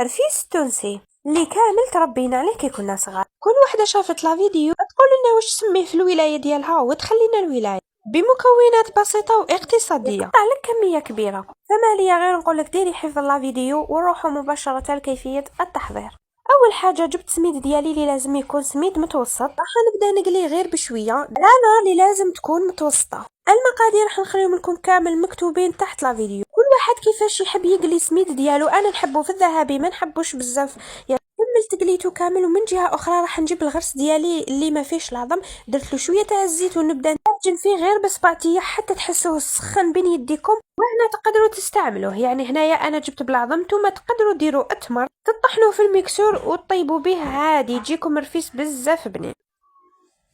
رفيس التونسي اللي كامل تربينا عليه كي كنا صغار. كل وحده شافت لا فيديو تقول لنا واش تسميه في الولايه ديالها وتخلينا الولايه بمكونات بسيطه واقتصاديه يقطع لك كميه كبيره. فما ليا غير نقول لك ديري حفظ لا فيديو ونروحوا مباشره لكيفيه التحضير. اول حاجه جبت سميد ديالي اللي لازم يكون سميد متوسط، راح نبدا نقلي غير بشويه على نار اللي لازم تكون متوسطه. المقادير راح نخليهم لكم كامل مكتوبين تحت لا فيديو، كل واحد كيفاش يحب يقلي سميد ديالو. انا نحبه في الذهبي ما نحبوش بزاف. كملت قليته كامل، ومن جهه اخرى راح نجيب الغرس ديالي اللي ما فيش العظم، درت له شويه تاع الزيت ونبدا نعجن فيه غير بصبعتيه حتى تحسوه سخن بين يديكم. وهنا تقدروا تستعملوه، يعني هنايا انا جبت بالعظم، نتوما تقدروا ديروا اتمر تطحنوه في الميكسور وتطيبوا به عادي، يجيكم رفيس بزاف بنين.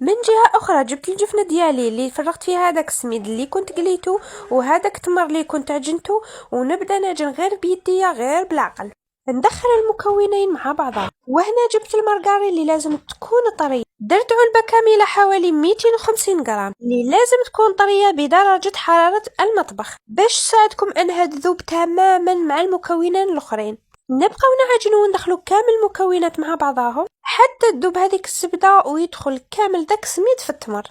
من جهه اخرى جبت الجفنه ديالي اللي فرغت فيها هذاك السميد اللي كنت قليته وهذاك التمر اللي كنت عجنته، ونبدا نعجن غير بيديا غير بالعقل. ندخل المكونين مع بعضها. وهنا جبت المارغرين اللي لازم تكون طريه، درت علبه كامله حوالي 250 غرام اللي لازم تكون طريه بدرجه حراره المطبخ باش تساعدكم انها تذوب تماما مع المكونين الاخرين. نبقاو نعجنو وندخلو كامل المكونات مع بعضهم حتى تذوب هذيك الزبده ويدخل كامل داك السميد في التمر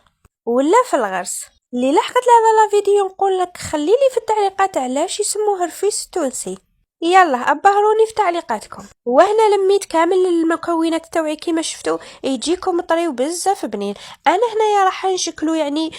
ولا في الغرس. اللي لحقت لهذا لا فيديو نقول لك خليلي في التعليقات علاش يسموه رفيس التونسي. يلا ابهروني في تعليقاتكم. وهنا لميت كامل المكونات تاوعي كيما شفتوا يجيكم طري وبزاف بنين. انا هنايا راح نشكلو يعني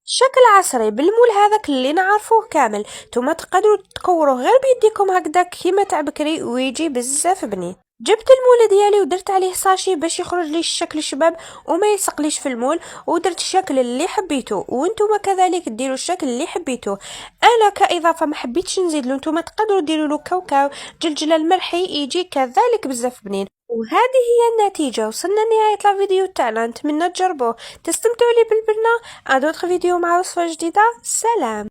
شكل عصري بالمول هذاك اللي نعرفوه كامل، نتوما تقدروا تكوروه غير بيديكم هكذا كيما تاع بكري ويجي بزاف بنين. جبت المول ديالي ودرت عليه ساشي باش يخرج لي الشكل شباب وما يلصقليش في المول، ودرت الشكل اللي حبيتو وانتم كذلك ديروا الشكل اللي حبيتو. انا كاضافه ما حبيتش نزيد له، نتوما تقدروا ديروا له كاوكاو جلجله الملحي يجي كذلك بزاف بنين. وهذه هي النتيجه. وصلنا لنهايه الفيديو تاعنا، نتمنى تجربوه تستمتعوا لي بالبنه. ادوت فيديو مع وصفه جديده. سلام.